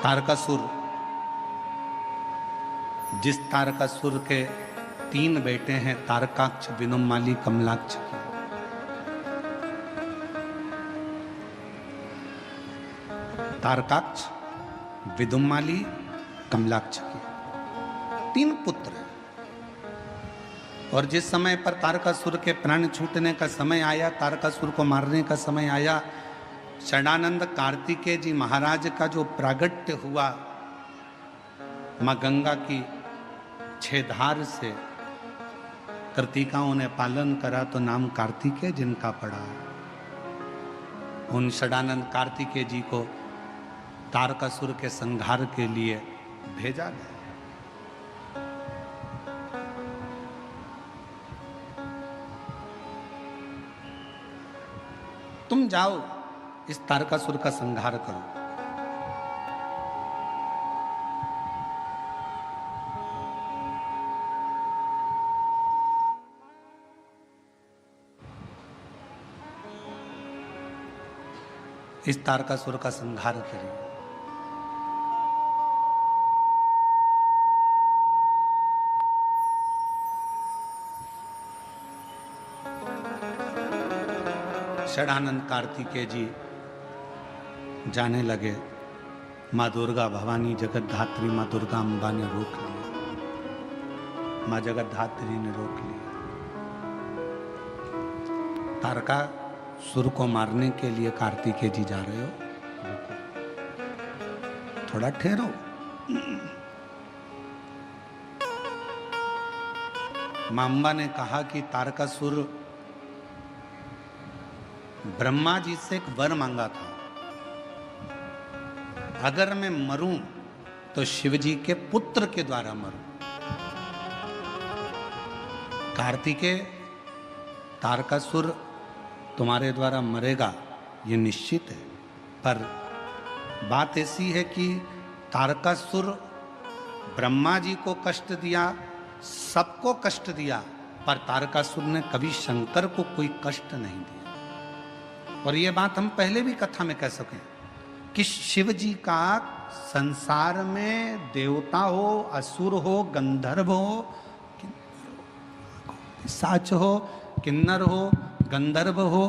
तारकासुर, जिस तारकासुर के 3 बेटे हैं, तारकाक्ष, विनुमाली, कमलाक्ष की। तारकाक्ष, विदुमाली, कमलाक्ष की 3 पुत्र हैं। और जिस समय पर तारकासुर के प्राण छूटने का समय आया, तारकासुर को मारने का समय आया, षडानंद कार्तिकेय जी महाराज का जो प्रागट्य हुआ मां गंगा की 6 धार से, कृतिकाओं ने पालन करा तो नाम कार्तिकेय जिनका पड़ा। उन षडानंद कार्तिकेय जी को तारकासुर के संहार के लिए भेजा गया। तुम जाओ, इस तारकासुर का संहार करो। इस तारकासुर का संहार करिए। षडानंद कार्तिकेय जी जाने लगे। माँ दुर्गा भवानी जगतधात्री माँ दुर्गा अम्बा ने रोक लिया, माँ जगतधात्री ने रोक लिया। तारकासुर को मारने के लिए कार्तिकेय जी जा रहे हो, थोड़ा ठहरो। माँ अम्बा ने कहा कि तारकासुर ब्रह्मा जी से एक वर मांगा था, अगर मैं मरूं तो शिव जी के पुत्र के द्वारा मरूं। कार्तिकेय, तारकासुर तुम्हारे द्वारा मरेगा ये निश्चित है, पर बात ऐसी है कि तारकासुर ब्रह्मा जी को कष्ट दिया, सबको कष्ट दिया, पर तारकासुर ने कभी शंकर को कोई कष्ट नहीं दिया। और ये बात हम पहले भी कथा में कह सकें कि शिव जी का संसार में देवता हो, असुर हो, गंधर्व हो, साच हो, किन्नर हो, गंधर्व हो,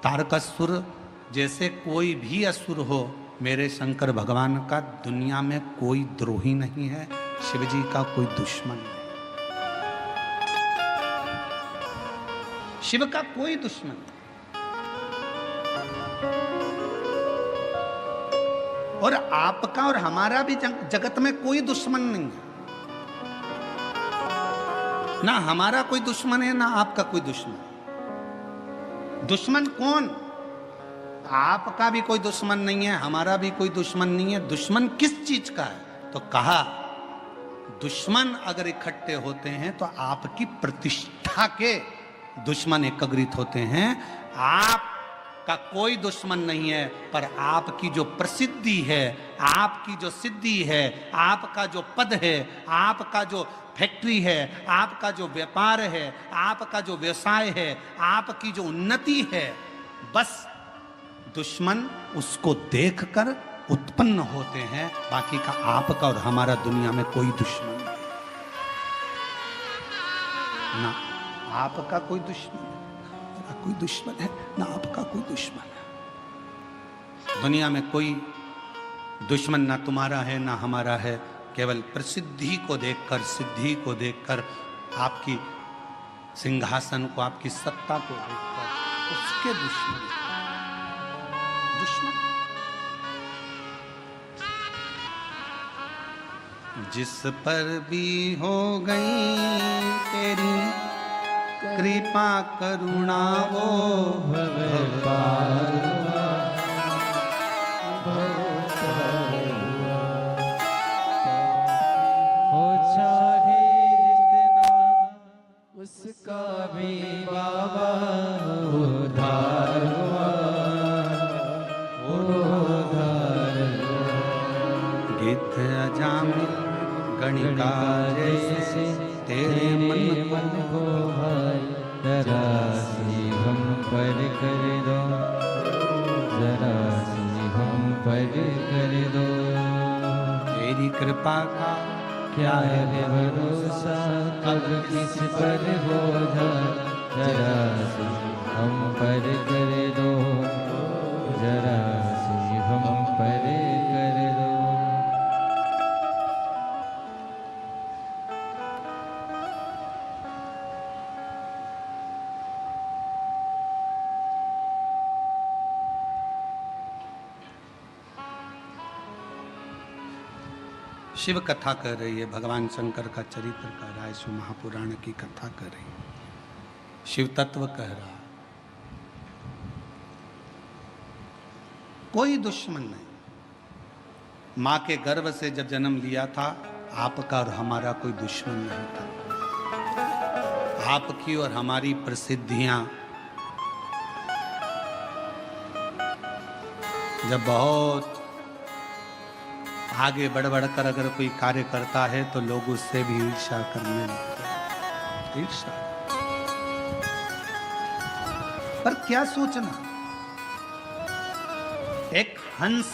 तारकासुर जैसे कोई भी असुर हो, मेरे शंकर भगवान का दुनिया में कोई द्रोही नहीं है, शिव जी का कोई दुश्मन नहीं, शिव का कोई दुश्मन नहीं। और आपका और हमारा भी जगत में कोई दुश्मन नहीं है, ना हमारा कोई दुश्मन है, ना आपका कोई दुश्मन। दुश्मन कौन? आपका भी कोई दुश्मन नहीं है, हमारा भी कोई दुश्मन नहीं है। दुश्मन किस चीज का है? तो कहा दुश्मन अगर इकट्ठे होते हैं तो आपकी प्रतिष्ठा के दुश्मन एकत्रित होते हैं। आप का कोई दुश्मन नहीं है, पर आपकी जो प्रसिद्धि है, आपकी जो सिद्धि है, आपका जो पद है, आपका जो फैक्ट्री है, आपका जो व्यापार है, आपका जो व्यवसाय है, आपकी जो उन्नति है, बस दुश्मन उसको देखकर उत्पन्न होते हैं। बाकी का आपका और हमारा दुनिया में कोई दुश्मन नहीं, ना आपका कोई दुश्मन है, ना कोई दुश्मन है, ना आपका कोई दुश्मन है। दुनिया में कोई दुश्मन ना तुम्हारा है ना हमारा है। केवल प्रसिद्धि को देखकर, सिद्धि को देखकर, आपकी सिंहासन को, आपकी सत्ता को देखकर उसके दुश्मन। जिस पर भी हो गई तेरी कृपा करुणा वो भगवान, हो चाहे जितना उसका भी बाबा उद्धार हुआ, उद्धार हुआ। गिद्ध अजामिल गणिका जैसे तेरे मन को भाई जरा सी हम पर कर दो, जरा सी हम पर कर दो। कृपा का क्या है भरोसा, कब किस पर बोझा, जरा सी हम पर कर दो, जरा सी हम पर कर दो। शिव कथा कर रही है, भगवान शंकर का चरित्र कह रहा है, शिव महापुराण की कथा कर रही है, शिव तत्व कह रहा है। कोई दुश्मन नहीं। मां के गर्भ से जब जन्म लिया था, आपका और हमारा कोई दुश्मन नहीं था। आपकी और हमारी प्रसिद्धियां जब बहुत आगे बढ़ बढ़कर अगर कोई कार्य करता है तो लोग उससे भी ईर्ष्या करने लगते हैं। ईर्ष्या। पर क्या सोचना, एक हंस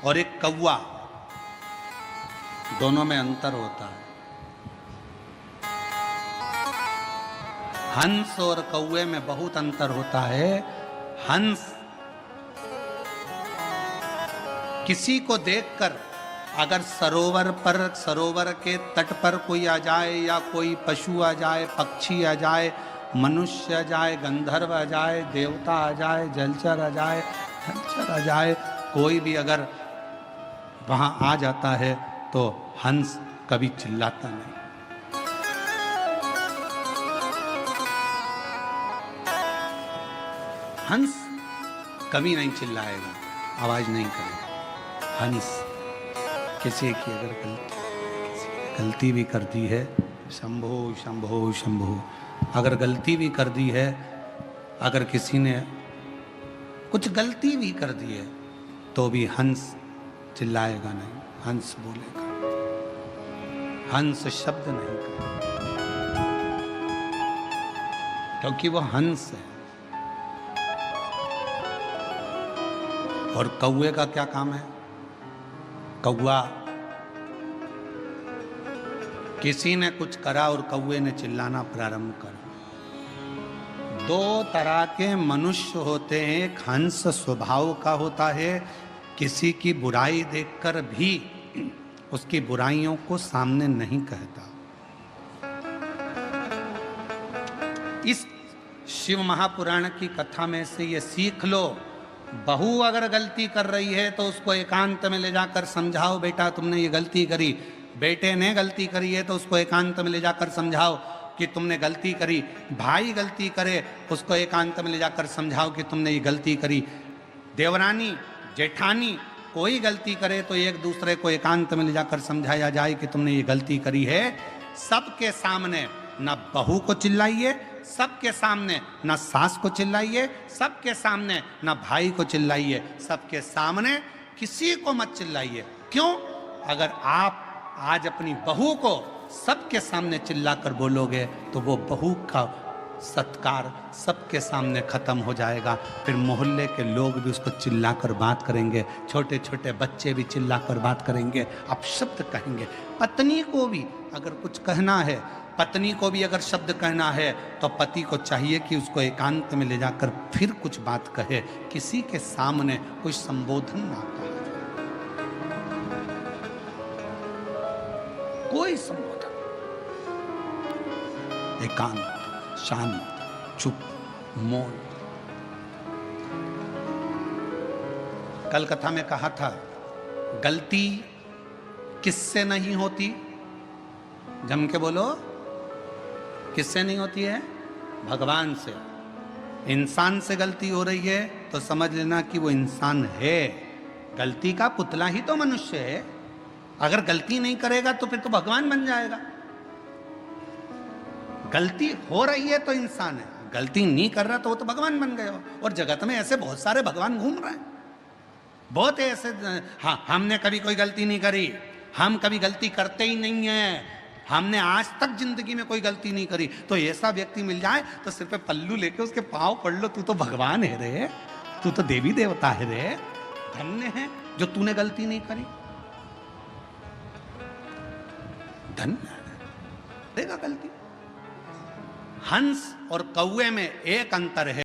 और एक कौवा, दोनों में अंतर होता है। हंस और कौवे में बहुत अंतर होता है। हंस किसी को देखकर अगर सरोवर के तट पर कोई आ जाए, या कोई पशु आ जाए, पक्षी आ जाए, मनुष्य आ जाए, गंधर्व आ जाए, देवता आ जाए, जलचर आ जाए, हलचर आ जाए, कोई भी अगर वहां आ जाता है तो हंस कभी चिल्लाता नहीं। हंस कभी नहीं चिल्लाएगा, आवाज नहीं करेगा। हंस किसी की अगर गलती भी कर दी है, शंभो शंभो शंभो, अगर गलती भी कर दी है, अगर किसी ने कुछ गलती भी कर दी है, तो भी हंस चिल्लाएगा नहीं, हंस बोलेगा, हंस शब्द नहीं करेगा, क्योंकि वो हंस है। और कौवे का क्या काम है? कौवा, किसी ने कुछ करा और कौवे ने चिल्लाना प्रारंभ करा। दो तरह के मनुष्य होते हैं। एक हंस स्वभाव का होता है, किसी की बुराई देखकर भी उसकी बुराइयों को सामने नहीं कहता। इस शिव महापुराण की कथा में से ये सीख लो, बहू अगर गलती कर रही है तो उसको एकांत में ले जाकर समझाओ, बेटा तुमने ये गलती करी। बेटे ने गलती करी है तो उसको एकांत में ले जाकर समझाओ कि तुमने गलती करी। भाई गलती करे, उसको एकांत में ले जाकर समझाओ कि तुमने ये गलती करी। देवरानी, जेठानी कोई गलती करे तो एक दूसरे को एकांत में ले जाकर समझाया जाए कि तुमने ये गलती करी है। सबके सामने न बहू को चिल्लाइए, सबके सामने न सास को चिल्लाइए, सबके सामने न भाई को चिल्लाइए, सबके सामने किसी को मत चिल्लाइए। क्यों? अगर आप आज अपनी बहू को सबके सामने चिल्लाकर बोलोगे तो वो बहू का सत्कार सबके सामने खत्म हो जाएगा। फिर मोहल्ले के लोग भी उसको चिल्लाकर बात करेंगे, छोटे छोटे बच्चे भी चिल्लाकर बात करेंगे, अपशब्द कहेंगे। पत्नी को भी अगर कुछ कहना है, पत्नी को भी अगर शब्द कहना है तो पति को चाहिए कि उसको एकांत में ले जाकर फिर कुछ बात कहे, किसी के सामने कोई संबोधन ना कहे, कोई संबोधन, एकांत, शांत, चुप, मौन। कल कथा में कहा था, गलती किससे नहीं होती? जम के बोलो, किससे नहीं होती है? भगवान से। इंसान से गलती हो रही है तो समझ लेना कि वो इंसान है, गलती का पुतला ही तो मनुष्य है। अगर गलती नहीं करेगा तो फिर तो भगवान बन जाएगा। गलती हो रही है तो इंसान है, गलती नहीं कर रहा तो वो तो भगवान बन गया। और जगत में ऐसे बहुत सारे भगवान घूम रहे हैं, बहुत ऐसे। हाँ, हमने कभी कोई गलती नहीं करी, हम कभी गलती करते ही नहीं है, हमने आज तक जिंदगी में कोई गलती नहीं करी। तो ऐसा व्यक्ति मिल जाए तो सिर पे पल्लू लेके उसके पांव पड़ लो, तू तो भगवान है रे, तू तो देवी देवता है रे, धन्य है जो तूने गलती नहीं करी। धन्य है, करेगा गलती। हंस और कौवे में एक अंतर है,